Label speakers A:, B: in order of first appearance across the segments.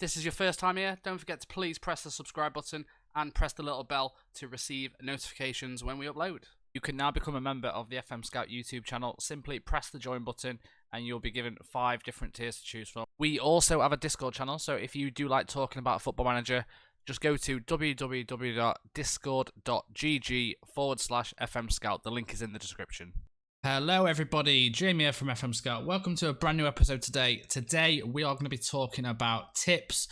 A: this is your first time here, don't forget to please press the subscribe button and press the little bell to receive notifications when we upload. You can now become a member of the FM Scout YouTube channel. Simply press the join button and you'll be given 5 different tiers to choose from. We also have a Discord channel, so if you do like talking about Football Manager, just go to www.discord.gg/FM Scout. The link is in the description. Hello everybody, Jamie here from FM Scout. Welcome to a brand new episode today. Today we are going to be talking about tips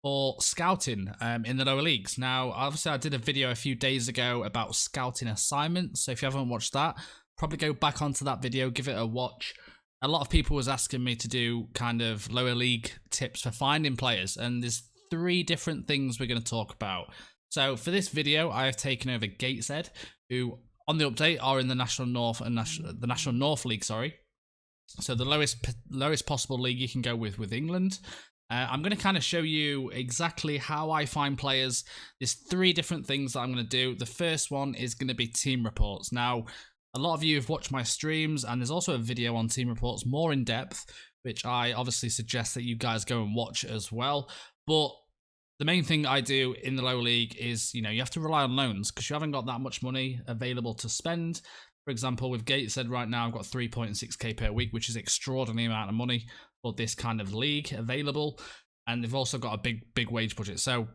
A: for scouting in the lower leagues. Now, obviously I did a video a few days ago about scouting assignments, so if you haven't watched that, probably go back onto that video, give it a watch. A lot of people was asking me to do kind of lower league tips for finding players, and there's 3 different things we're going to talk about. So for this video, I have taken over Gateshead, who on the update are in the National North and the National North League, sorry. So the lowest possible league you can go with England. I'm going to kind of show you exactly how I find players. There's 3 different things that I'm going to do. The first one is going to be team reports. Now, a lot of you have watched my streams, and there's also a video on team reports more in depth, which I obviously suggest that you guys go and watch as well. But the main thing I do in the lower league is, you have to rely on loans because you haven't got that much money available to spend. For example, with Gateshead right now, I've got 3.6k per week, which is an extraordinary amount of money for this kind of league available. And they've also got a big wage budget. So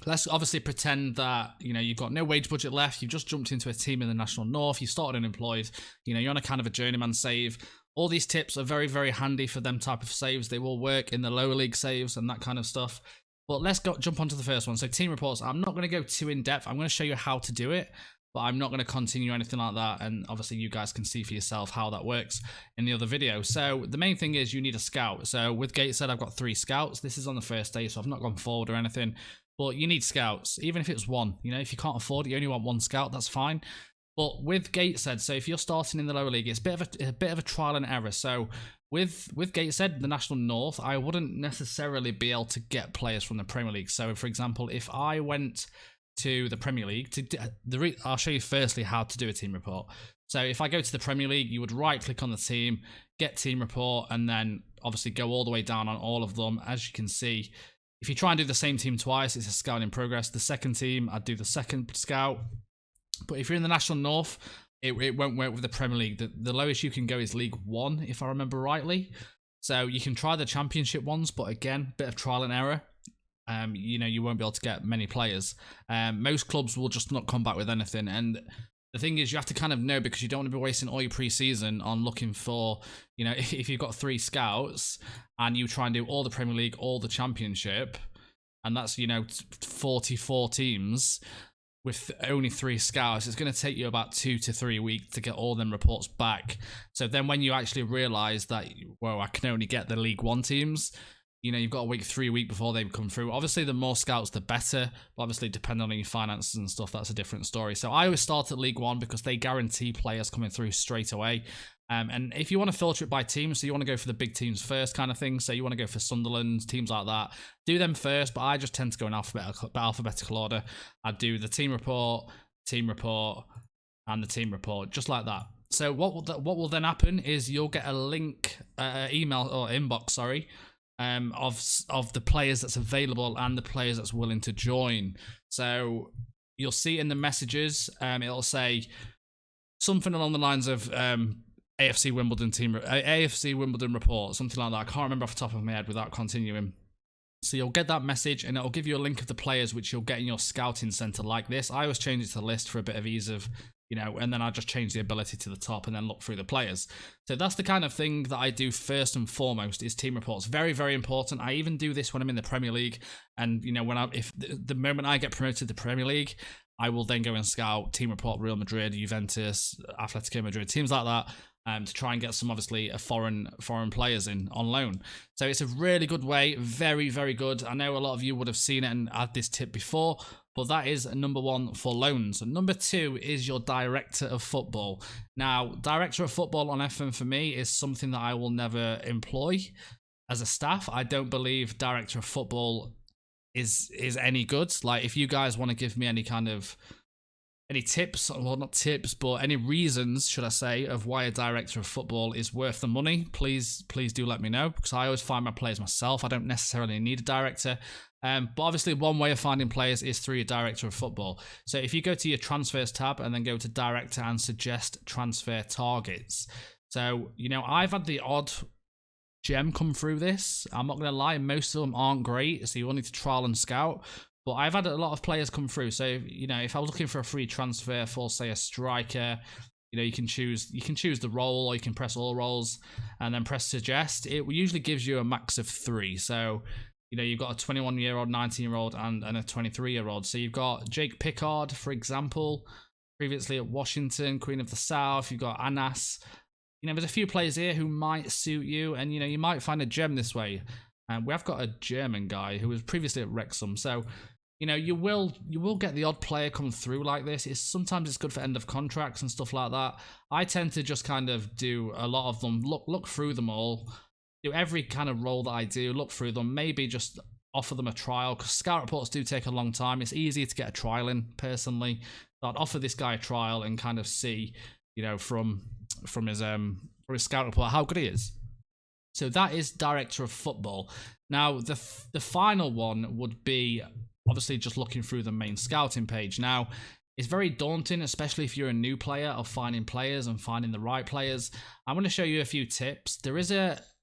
A: let's obviously pretend that, you've got no wage budget left. You've just jumped into a team in the National North. You started unemployed. You're on a kind of a journeyman save. All these tips are very, very handy for them type of saves. They will work in the lower league saves and that kind of stuff. But let's jump onto the first one. So team reports, I'm not going to go too in depth. I'm going to show you how to do it, but I'm not going to continue anything like that. And obviously you guys can see for yourself how that works in the other video. So the main thing is you need a scout. So with Gateshead, I've got 3 scouts. This is on the first day, so I've not gone forward or anything, but you need scouts, even if it's 1. If you can't afford it, you only want 1 scout, that's fine. But with Gateshead, so if you're starting in the lower league, it's a bit of a trial and error. So with Gateshead, the National North, I wouldn't necessarily be able to get players from the Premier League. So for example, if I went to the Premier League, I'll show you firstly how to do a team report. So if I go to the Premier League, you would right click on the team, get team report, and then obviously go all the way down on all of them. As you can see, if you try and do the same team twice, it's a scout in progress. The second team, I'd do the second scout. But if you're in the National North, it won't work with the Premier League. The lowest you can go is League 1, if I remember rightly. So you can try the Championship ones, but again, bit of trial and error. You won't be able to get many players. Most clubs will just not come back with anything. And the thing is, you have to kind of know, because you don't want to be wasting all your pre-season on looking for, if you've got 3 scouts and you try and do all the Premier League, all the Championship, and that's, 44 teams with only 3 scouts, it's going to take you about 2 to 3 weeks to get all them reports back. So then when you actually realise that, well, I can only get the League 1 teams, you've got to wait 3 weeks before they come through. Obviously, the more scouts, the better. But obviously, depending on your finances and stuff, that's a different story. So I always start at League 1 because they guarantee players coming through straight away. And if you want to filter it by teams, so you want to go for the big teams first kind of thing, so you want to go for Sunderland, teams like that, do them first, but I just tend to go in alphabetical order. I do the team report, and the team report, just like that. So what will then happen is you'll get a link, email or inbox, sorry, of the players that's available and the players that's willing to join. So you'll see in the messages, it'll say something along the lines of AFC Wimbledon report, something like that. I can't remember off the top of my head without continuing. So you'll get that message and it'll give you a link of the players which you'll get in your scouting center like this. I always change it to the list for a bit of ease of, and then I just change the ability to the top and then look through the players. So that's the kind of thing that I do first and foremost, is team reports. Very, very important. I even do this when I'm in the Premier League, and if the moment I get promoted to the Premier League, I will then go and scout team report Real Madrid, Juventus, Atletico Madrid, teams like that, to try and get some obviously foreign players in on loan. So it's a really good way, very, very good. I know a lot of you would have seen it and had this tip before, but that is number 1 for loans. And number 2 is your director of football. Now, director of football on FM for me is something that I will never employ as a staff. I don't believe director of football is any good. Like, if you guys want to give me any kind of any tips, well, not tips, but any reasons, should I say, of why a director of football is worth the money, please do let me know, because I always find my players myself. I don't necessarily need a director. But obviously one way of finding players is through your director of football. So if you go to your transfers tab and then go to director and suggest transfer targets. So, you know, I've had the odd gem come through this. I'm not going to lie, most of them aren't great, so you will need to trial and scout. But I've had a lot of players come through. So, you know, if I was looking for a free transfer for, say, a striker, you know, you can choose the role, or you can press all roles and then press suggest. It usually gives you a max of 3. So, you know, you've got a 21-year-old, 19-year-old, and a 23-year-old. So you've got Jake Pickard, for example, previously at Washington, Queen of the South. You've got Anas. You know, there's a few players here who might suit you, and, you know, you might find a gem this way. And we have got a German guy who was previously at Wrexham. So, you know, you will get the odd player come through like this. Sometimes it's good for end of contracts and stuff like that. I tend to just kind of do a lot of them, look through them all, do every kind of role that I do, look through them, maybe just offer them a trial, because scout reports do take a long time. It's easier to get a trial in, personally. So I'd offer this guy a trial and kind of see, you know, from his scout report how good he is. So that is director of football. Now the final one would be obviously just looking through the main scouting page. Now it's very daunting, especially if you're a new player, of finding players and finding the right players. I'm going to show you a few tips.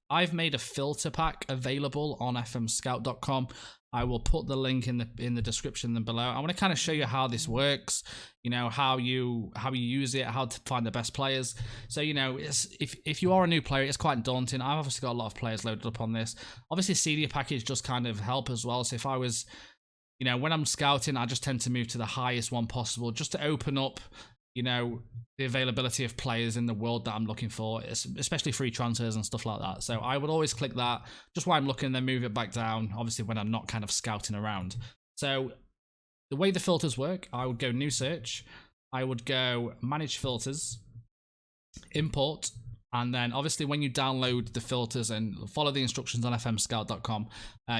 A: I've made a filter pack available on fmscout.com. I will put the link in the description below. I want to kind of show you how this works, you know, how you use it, how to find the best players. So, you know, if you are a new player, it's quite daunting. I've obviously got a lot of players loaded up on this. Obviously, senior package just kind of help as well. So if I was, you know, when I'm scouting, I just tend to move to the highest one possible, just to open up, you know, the availability of players in the world that I'm looking for, especially free transfers and stuff like that. So I would always click that just while I'm looking, then move it back down, obviously when I'm not kind of scouting around. So the way the filters work, I would go new search, I would go manage filters, import, and then obviously when you download the filters and follow the instructions on fmscout.com,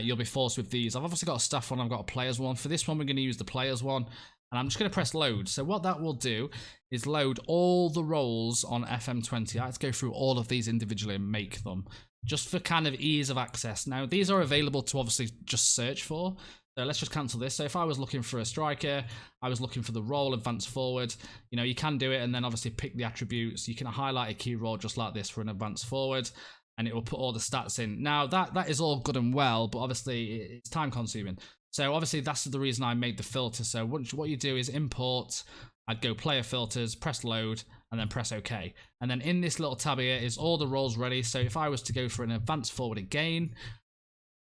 A: you'll be forced with these. I've obviously got a staff one, I've got a players one. For this one, we're going to use the players one. And I'm just going to press load. So what that will do is load all the roles on FM20. I have to go through all of these individually and make them, just for kind of ease of access. Now, these are available to obviously just search for. So let's just cancel this. So if I was looking for a striker, I was looking for the role, advance forward, you know, you can do it and then obviously pick the attributes. You can highlight a key role just like this for an advance forward, and it will put all the stats in. Now, that is all good and well, but obviously it's time consuming. So obviously that's the reason I made the filter. So what you do is import, I'd go player filters, press load, and then press OK. And then in this little tab here is all the roles ready. So if I was to go for an advance forward again,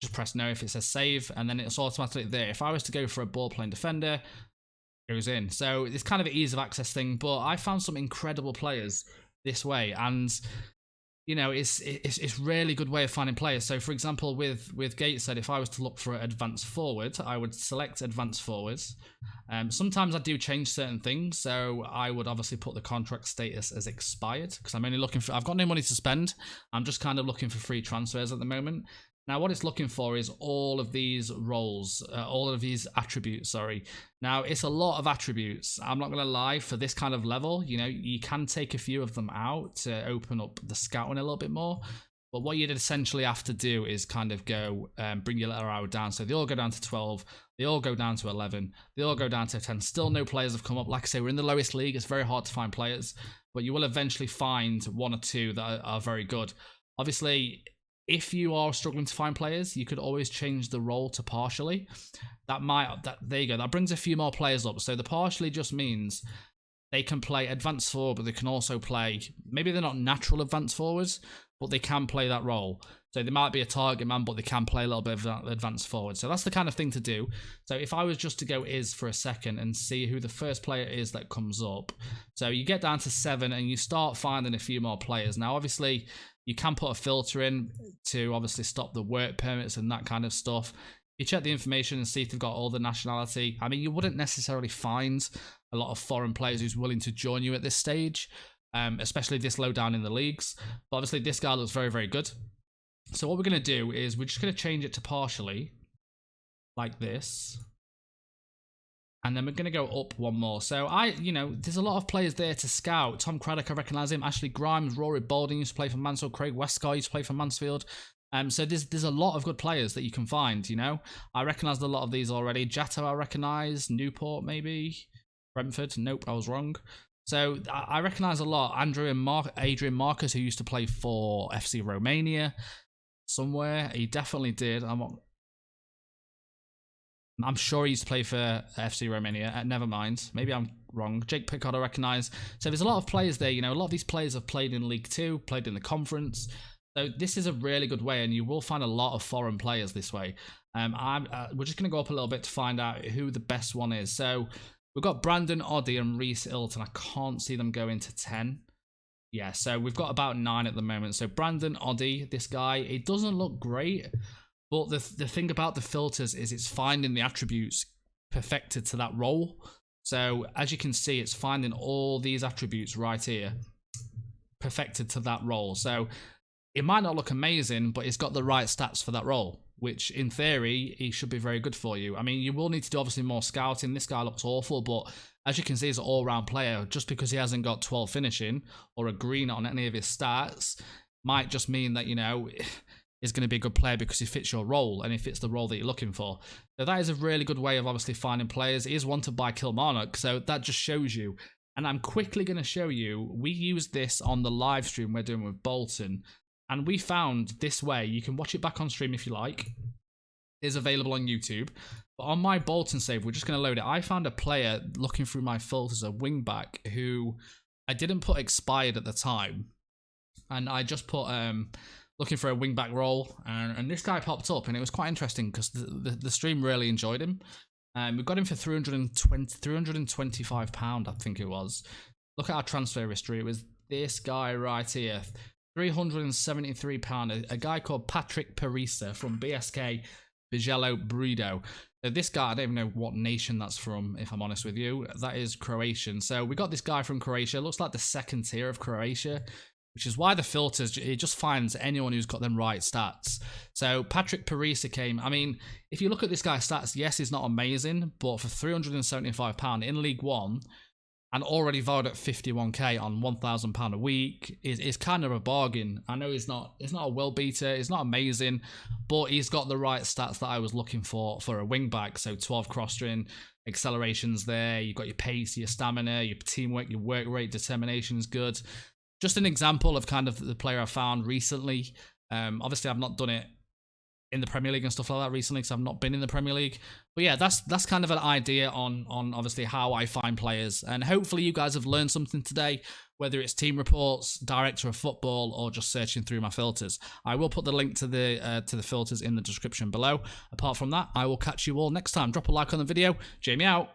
A: just press no if it says save, and then it's automatically there. If I was to go for a ball playing defender, it goes in. So it's kind of an ease of access thing, but I found some incredible players this way, and you know, it's really good way of finding players. So for example, with Gateshead, if I was to look for an advanced forward, I would select advanced forwards. Sometimes I do change certain things, so I would obviously put the contract status as expired, because I'm only looking for, I've got no money to spend. I'm just kind of looking for free transfers at the moment. Now, what it's looking for is all of these roles, all of these attributes, sorry. Now, it's a lot of attributes. I'm not going to lie, for this kind of level, you know, you can take a few of them out to open up the scouting a little bit more. But what you'd essentially have to do is kind of go bring your letter arrow down. So they all go down to 12, they all go down to 11, they all go down to 10. Still no players have come up. Like I say, we're in the lowest league. It's very hard to find players, but you will eventually find one or two that are very good. Obviously, if you are struggling to find players, you could always change the role to partially. There you go. That brings a few more players up. So the partially just means they can play advanced forward, but they can also play, maybe they're not natural advanced forwards, but they can play that role. So they might be a target man, but they can play a little bit of advanced forward. So that's the kind of thing to do. So if I was just to go for a second and see who the first player is that comes up. So you get down to 7 and you start finding a few more players. Now, obviously, you can put a filter in to obviously stop the work permits and that kind of stuff. You check the information and see if they've got all the nationality. I mean, you wouldn't necessarily find a lot of foreign players who's willing to join you at this stage, especially this low down in the leagues. But obviously, this guy looks very, very good. So what we're going to do is we're just going to change it to partially, like this. And then we're going to go up one more. So there's a lot of players there to scout. Tom Craddock, I recognise him. Ashley Grimes, Rory Balding used to play for Mansfield. Craig Westcott used to play for Mansfield. So there's a lot of good players that you can find, I recognised a lot of these already. Jatto I recognise. Newport maybe. Brentford. Nope, I was wrong. So I recognise a lot. Adrian Marcus, who used to play for FC Romania somewhere. He definitely did. I'm sure he used to play for FC Romania. Never mind. Maybe I'm wrong. Jake Pickard, I recognise. So there's a lot of players there. A lot of these players have played in League 2, played in the conference. So this is a really good way, and you will find a lot of foreign players this way. We're just going to go up a little bit to find out who the best one is. So we've got Brandon Oddy and Reece Ilton. I can't see them going to 10. Yeah, so we've got about 9 at the moment. So Brandon Oddy, this guy, it doesn't look great. But the thing about the filters is it's finding the attributes perfected to that role. So as you can see, it's finding all these attributes right here perfected to that role. So it might not look amazing, but it's got the right stats for that role, which in theory, it should be very good for you. I mean, you will need to do obviously more scouting. This guy looks awful, but as you can see, he's an all-round player. Just because he hasn't got 12 finishing or a green on any of his stats might just mean that, is going to be a good player because he fits your role and he fits the role that you're looking for. So that is a really good way of obviously finding players. He is wanted by Kilmarnock, so that just shows you. And I'm quickly going to show you, we used this on the live stream we're doing with Bolton, and we found this way. You can watch it back on stream if you like. It is available on YouTube. But on my Bolton save, we're just going to load it. I found a player looking through my filters, a wing-back, who I didn't put expired at the time. And I just put... looking for a wing-back role, and this guy popped up, and it was quite interesting because the stream really enjoyed him. We got him for £325, I think it was. Look at our transfer history. It was this guy right here, £373. A guy called Patrick Parisa from BSK Bigello Brido. So this guy, I don't even know what nation that's from, if I'm honest with you. That is Croatian. So we got this guy from Croatia. Looks like the second tier of Croatia, which is why the filters, it just finds anyone who's got them right stats. So Patrick Parisa came, I mean, if you look at this guy's stats, yes, he's not amazing, but for £375 in League One, and already valued at 51k on £1,000 a week, is kind of a bargain. I know he's not a world beater, he's not amazing, but he's got the right stats that I was looking for a wing back. So 12 cross-train, accelerations there, you've got your pace, your stamina, your teamwork, your work rate, determination is good. Just an example of kind of the player I found recently. Obviously, I've not done it in the Premier League and stuff like that recently because I've not been in the Premier League. But yeah, that's kind of an idea on obviously how I find players. And hopefully you guys have learned something today, whether it's team reports, director of football, or just searching through my filters. I will put the link to the filters in the description below. Apart from that, I will catch you all next time. Drop a like on the video. Jamie out.